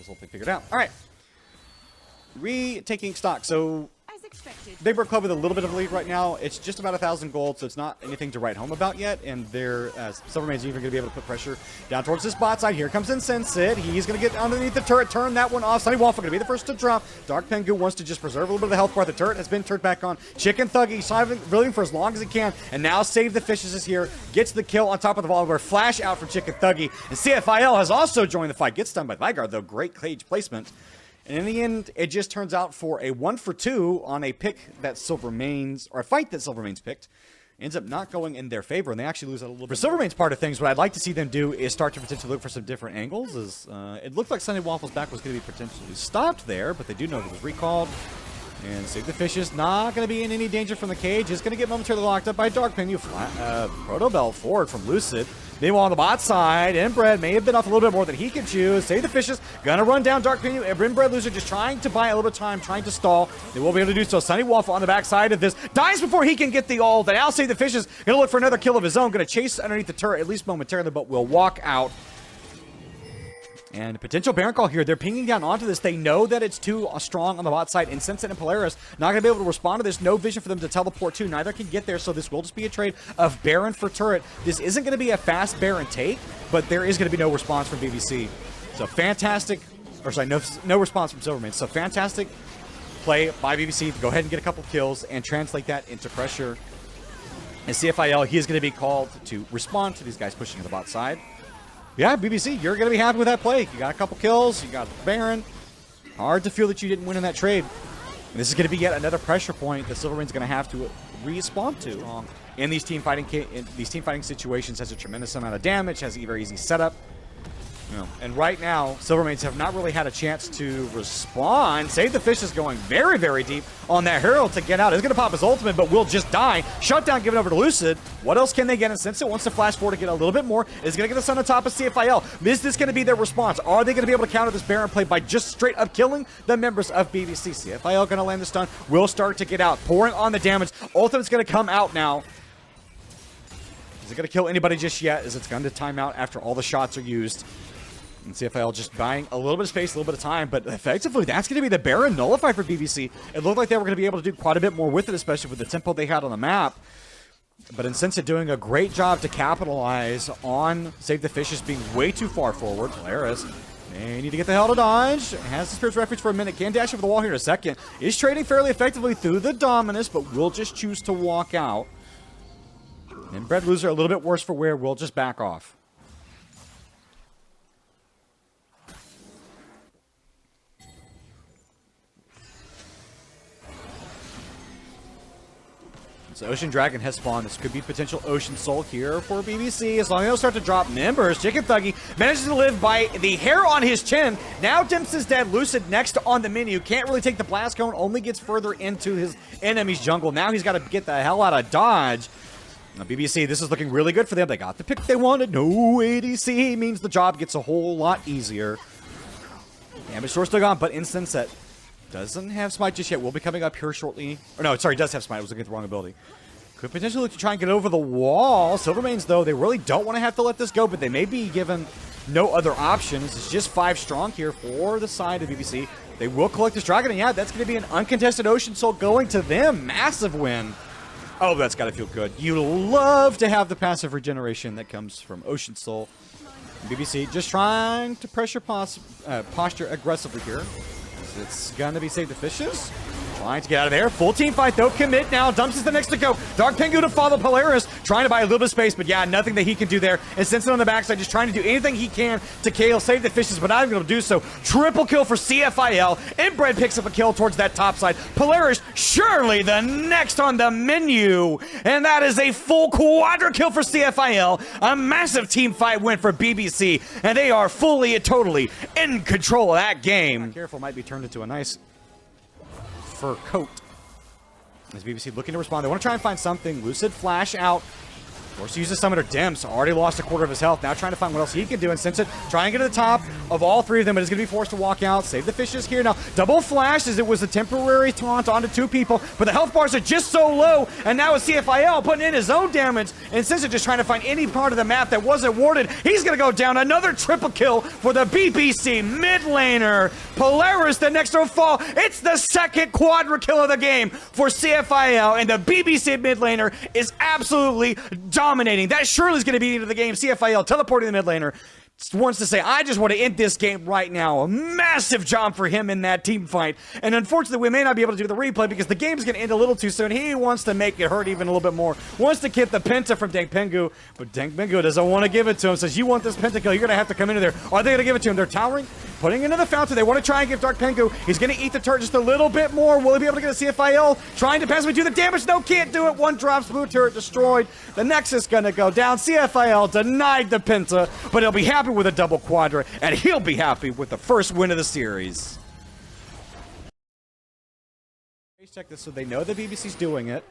hopefully figured out. All right. Retaking stock. So As expected. Big Bird Club with a little bit of a lead right now. It's just about 1,000 gold, so it's not anything to write home about yet. And their Silvermane's even going to be able to put pressure down towards this bot side. Here comes Insensate. He's going to get underneath the turret, turn that one off. Sunny Waffle going to be the first to drop. Dark Pengu wants to just preserve a little bit of the health bar. The turret has been turned back on. Chicken Thuggy reeling for as long as he can. And now Save the Fishes is here. Gets the kill on top of the Volley. Flash out from Chicken Thuggy. And CFIL has also joined the fight. Gets stunned by Vigard, though. Great cage placement. And in the end, it just turns out for a 1-for-2 on a pick that Silvermane's, or a fight that Silvermane's picked, ends up not going in their favor, and they actually lose out a little bit. For Silvermane's part of things, what I'd like to see them do is start to potentially look for some different angles. It looked like Sunny Waffle's back was going to be potentially stopped there, but they do know it was recalled. And Save the Fishes, not going to be in any danger from the cage. Is going to get momentarily locked up by Dark Pengu. Proto Bell forward from Lucid. Meanwhile, on the bot side, Inbred may have been off a little bit more than he could choose. Save the Fishes, gonna run down Dark Pengu. Inbred loser just trying to buy a little bit of time, trying to stall. They will be able to do so. Sunny Waffle on the backside of this. Dies before he can get the ult. And now Save the Fishes, gonna look for another kill of his own. Gonna chase underneath the turret, at least momentarily, but will walk out. And potential Baron call here. They're pinging down onto this. They know that it's too strong on the bot side. Insensate and Polaris not going to be able to respond to this. No vision for them to teleport to. Neither can get there, so this will just be a trade of Baron for turret. This isn't going to be a fast Baron take, but there is going to be no response from BBC. So fantastic, or sorry, no response from Silvermane. So fantastic play by BBC to go ahead and get a couple kills and translate that into pressure. And CFIL, he is going to be called to respond to these guys pushing to the bot side. Yeah, BBC, you're going to be happy with that play. You got a couple kills. You got Baron. Hard to feel that you didn't win in that trade. And this is going to be yet another pressure point that Silvermane's going to have to respond to. In these team fighting situations, has a tremendous amount of damage, has a very easy setup. And right now, Silvermanes have not really had a chance to respond. Save the Fish is going very, very deep on that Herald to get out. Is going to pop his ultimate, but will just die. Shutdown given over to Lucid. What else can they get? And since it wants to flash forward to get a little bit more, is going to get the sun on top of CFIL. Is this going to be their response? Are they going to be able to counter this Baron play by just straight up killing the members of BBC? CFIL going to land the stun. Will start to get out. Pouring on the damage. Ultimate's going to come out now. Is it going to kill anybody just yet? Is it's going to time out after all the shots are used? And CFL just buying a little bit of space, a little bit of time, but effectively that's going to be the Baron nullify for BBC. It looked like they were going to be able to do quite a bit more with it, especially with the tempo they had on the map. But Insensate doing a great job to capitalize on Save the Fishes being way too far forward. Polaris, they need to get the hell to dodge. Has the Spirit's Refuge for a minute. Can dash over the wall here in a second. Is trading fairly effectively through the Dominus, but will just choose to walk out. And Bread Loser a little bit worse for wear. Will just back off. So Ocean Dragon has spawned. This could be potential Ocean Soul here for BBC. As long as they'll start to drop members. Chicken Thuggy manages to live by the hair on his chin. Now Dimps is dead. Lucid next on the menu. Can't really take the blast cone. Only gets further into his enemy's jungle. Now he's got to get the hell out of dodge. Now BBC, this is looking really good for them. They got the pick they wanted. No ADC means the job gets a whole lot easier. Damage source still gone, but Insensate doesn't have Smite just yet. Will be coming up here shortly. Or no, sorry, does have Smite. I was looking at the wrong ability. Could potentially look to try and get over the wall. Silvermanes, though, they really don't want to have to let this go, but they may be given no other options. It's just 5 strong here for the side of BBC. They will collect this dragon, and yeah, that's going to be an uncontested Ocean Soul going to them. Massive win. Oh, that's got to feel good. You love to have the passive regeneration that comes from Ocean Soul. BBC just trying to pressure posture aggressively here. It's gonna be Save the Fishes. Trying to get out of there. Full team fight though. Commit now. Dumps is the next to go. Dark Pengu to follow Polaris. Trying to buy a little bit of space, but yeah, nothing that he can do there. And Simpson on the backside just trying to do anything he can to KO Save the Fishes, but not even able to do so. Triple kill for CFIL. Inbred picks up a kill towards that top side. Polaris surely the next on the menu. And that is a full quadra kill for CFIL. A massive team fight win for BBC. And they are fully and totally in control of that game. Careful, might be turned into a nice fur coat. As BBC looking to respond, they want to try and find something. Lucid flash out. Forced to use the summoner. Dimps already lost a quarter of his health. Now trying to find what else he can do. And since it, try and get to the top of all three of them, but is going to be forced to walk out. Save the fishes here. Now, double flash as it was a temporary taunt onto two people, but the health bars are just so low. And now with CFIL putting in his own damage, and since it just trying to find any part of the map that wasn't warded, he's going to go down. Another triple kill for the BBC mid laner. Polaris, the next to fall. It's the second quadra kill of the game for CFIL, and the BBC mid laner is absolutely dominating. That surely is going to be the end of the game. CFIL teleporting the mid laner. Wants to say, I just want to end this game right now. A massive job for him in that team fight. And unfortunately, we may not be able to do the replay because the game's going to end a little too soon. He wants to make it hurt even a little bit more. Wants to get the penta from Dank Pengu, but Dank Pengu doesn't want to give it to him. Says, you want this penta kill, you're going to have to come into there. Are they going to give it to him? They're towering, putting into the fountain. They want to try and give Dark Pengu. He's going to eat the turret just a little bit more. Will he be able to get a CFIL? Trying to pass me, do the damage. No, can't do it. One drop, smooth turret destroyed. The Nexus going to go down. CFIL denied the penta, but he'll be happy with a double quadra, and he'll be happy with the first win of the series. Check this so they know the BBC's doing it.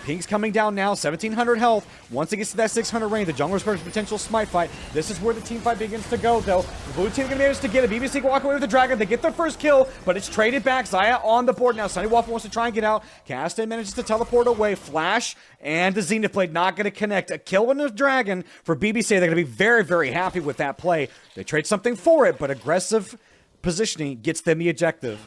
Ping's coming down now, 1,700 health. Once it gets to that 600 range, the jungler's first potential smite fight. This is where the team fight begins to go, though. The blue team gonna manage to get it. BBC can walk away with the dragon. They get their first kill, but it's traded back. Xayah on the board now. Sunny Waffle wants to try and get out. Castan manages to teleport away. Flash and the Zenith Blade not gonna connect. A kill and a dragon for BBC. They're gonna be very, very happy with that play. They trade something for it, but aggressive positioning gets them the objective.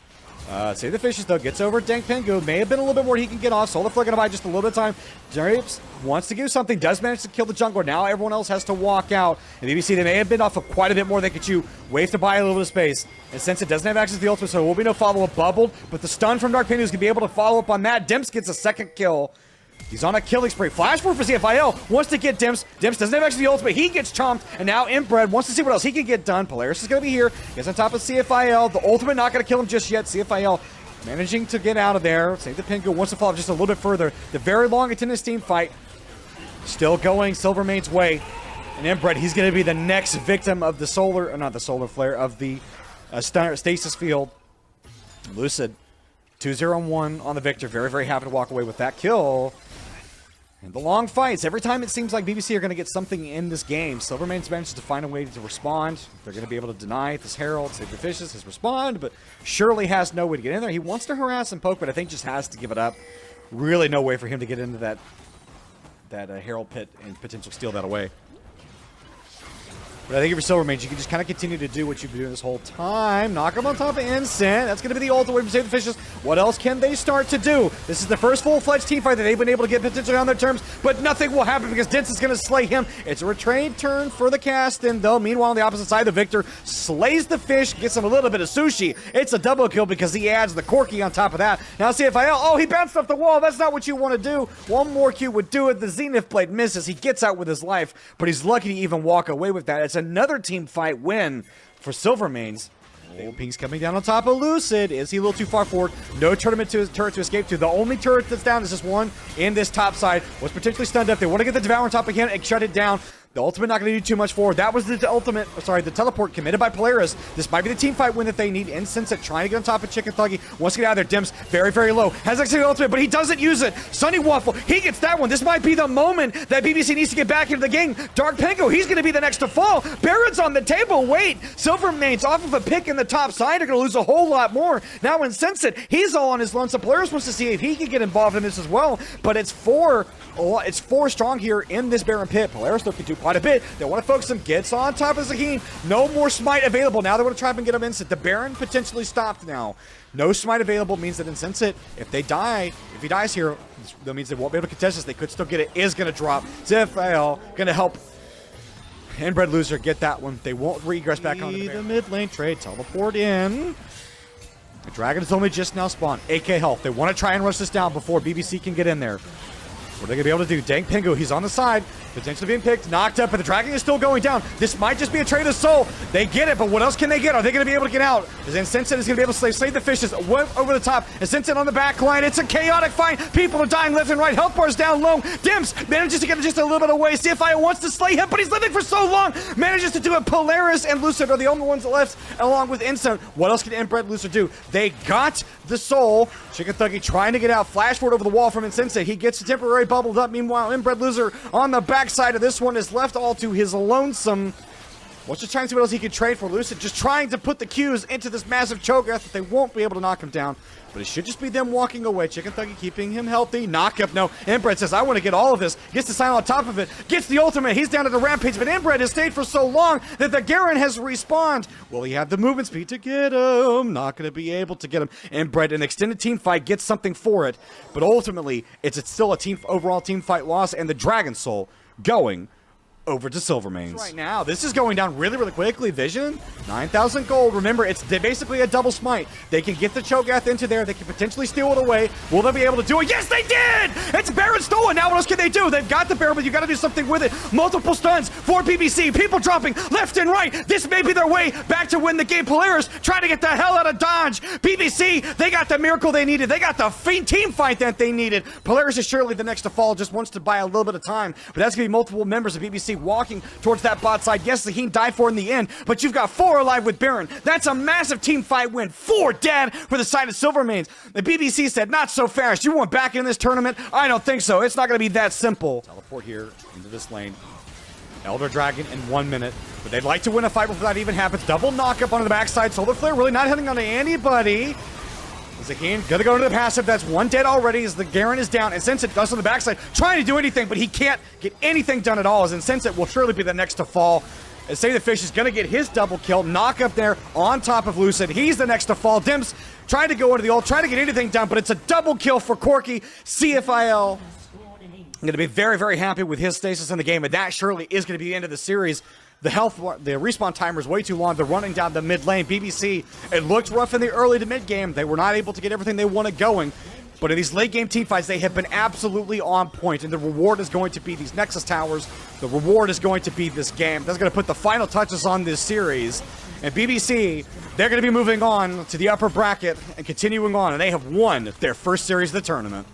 Save the fishes though, gets over Dank Pengu. May have been a little bit more he can get off. Solar Flare gonna buy just a little bit of time. Drapes wants to do something, does manage to kill the jungler. Now everyone else has to walk out. And BBC, they may have been off of quite a bit more they could chew. Waves to buy a little bit of space. And since it doesn't have access to the ultimate, so there will be no follow-up bubbled. But the stun from Dark Pengu is gonna be able to follow up on that. Dimps gets a second kill. He's on a killing spree. Flash forward for CFIL. Wants to get Dimps. Dimps doesn't have access to the ultimate. He gets chomped. And now Inbred wants to see what else he can get done. Polaris is going to be here. Gets on top of CFIL. The ultimate not going to kill him just yet. CFIL managing to get out of there. Save the Pengu. Wants to follow just a little bit further. The very long attendance team fight. Still going Silvermane's way. And Inbred, he's going to be the next victim of the solar, or not the solar flare, of the stasis field. Lucid. 2-0-1 on the victor. Very, very happy to walk away with that kill. And the long fights. Every time it seems like BBC are going to get something in this game, Silvermane's managed to find a way to respond. They're going to be able to deny this Herald. Save the fishes, his respond, but surely has no way to get in there. He wants to harass and poke, but I think just has to give it up. Really no way for him to get into that Herald pit and potentially steal that away. But I think if you're Silvermane, you can just kind of continue to do what you've been doing this whole time. Knock him on top of Incent. That's going to be the ultimate way to save the fishes. What else can they start to do? This is the first full-fledged team fight that they've been able to get potentially on their terms, but nothing will happen because Dents is going to slay him. It's a retrained turn for the Castan, though. Meanwhile, on the opposite side, the Victor slays the fish, gets him a little bit of sushi. It's a double kill because he adds the Corky on top of that. Now CFIL, oh, he bounced off the wall. That's not what you want to do. One more Q would do it. The Zenith Blade misses. He gets out with his life, but he's lucky to even walk away with that. It's another team fight win for Silvermanes. Ping's coming down on top of Lucid. Is he a little too far forward? No turret to escape to. The only turret that's down is this one in this top side. Was potentially stunned up. They want to get the Devour on top again and shut it down. The ultimate not going to do too much forward. That was the ultimate, sorry, the teleport committed by Polaris. This might be the team fight win that they need. Insensate trying to get on top of Chicken Thuggy. Wants to get out of there. Dimps very, very low. Has actually the ultimate, but he doesn't use it. Sunny Waffle, he gets that one. This might be the moment that BBC needs to get back into the game. Dark Pengu, he's going to be the next to fall. Baron's on the table. Wait, Silvermane's off of a pick in the top side. They're going to lose a whole lot more. Now Insensate, he's all on his lonesome. Polaris wants to see if he can get involved in this as well, but it's four strong here in this Baron pit. Polaris though can do quite a bit. They want to focus him. Gets on top of Zaheen. No more smite available. Now they want to try and get him instant. The Baron potentially stopped now. No smite available means that Insensate, if he dies here, that means they won't be able to contest this. They could still get it. Is going to drop. Zephyl going to help Inbred Loser get that one. They won't regress back onto the mid lane trade. Teleport in. The Dragon is only just now spawned. AK health. They want to try and rush this down before BBC can get in there. What are they going to be able to do? Dank Pengu, he's on the side. Potentially being picked, knocked up, but the Dragon is still going down. This might just be a trade of soul. They get it, but what else can they get? Are they going to be able to get out? Then Sensen is going to be able to slay the fishes. Over the top. And Sensen on the back line. It's a chaotic fight. People are dying left and right. Health bars down low. Dims manages to get just a little bit away. CFI wants to slay him, but he's living for so long. Manages to do it. Polaris and Lucid are the only ones left, along with Instant. What else can Inbred Lucid do? They got the soul. Chicken Thuggy trying to get out. Flash forward over the wall from Insensei. He gets temporary bubbled up. Meanwhile, Inbred Loser on the backside of this one is left all to his lonesome. Let's just try and see what else he can trade for. Lucid just trying to put the Qs into this massive Cho'Gath that they won't be able to knock him down. But it should just be them walking away. Chicken Thuggy keeping him healthy. Knock up. No. Inbred says, I want to get all of this. Gets the sign on top of it. Gets the ultimate. He's down at the rampage. But Inbred has stayed for so long that the Garen has respawned. Will he have the movement speed to get him? Not going to be able to get him. Inbred, an extended team fight, gets something for it. But ultimately, it's still a overall team fight loss. And the Dragon Soul going over to Silvermanes. Right now, this is going down really, really quickly. Vision, 9,000 gold. Remember, it's basically a double smite. They can get the Cho'Gath into there. They can potentially steal it away. Will they be able to do it? Yes, they did! It's Baron stolen. Now what else can they do? They've got the Baron, but you got to do something with it. Multiple stuns for BBC. People dropping left and right. This may be their way back to win the game. Polaris trying to get the hell out of Dodge. BBC, they got the miracle they needed. They got the team fight that they needed. Polaris is surely the next to fall. Just wants to buy a little bit of time. But that's going to be multiple members of BBC walking towards that bot side. Yes, Zaheen died for in the end, but you've got 4 alive with Baron. That's a massive team fight win. 4 dead for the side of Silvermanes. The BBC said, not so fast. You want back in this tournament? I don't think so. It's not going to be that simple. Teleport here into this lane. Elder Dragon in 1 minute. But they'd like to win a fight before that even happens. Double knockup onto the backside. Solar Flare really not hitting on anybody. Zaheen gonna go into the passive. That's 1 dead already as the Garen is down. And Sensit does on the backside, trying to do anything, but he can't get anything done at all. As Sensit will surely be the next to fall. As Say the Fish is gonna get his double kill. Knock up there on top of Lucid. He's the next to fall. Dims trying to go into the ult, trying to get anything done, but it's a double kill for Corky. CFIL going to be very, very happy with his stasis in the game, and that surely is going to be the end of the series. The respawn timer is way too long. They're running down the mid lane. BBC, it looked rough in the early to mid game. They were not able to get everything they wanted going. But in these late game team fights, they have been absolutely on point. And the reward is going to be these Nexus Towers. The reward is going to be this game. That's going to put the final touches on this series. And BBC, they're going to be moving on to the upper bracket and continuing on. And they have won their first series of the tournament.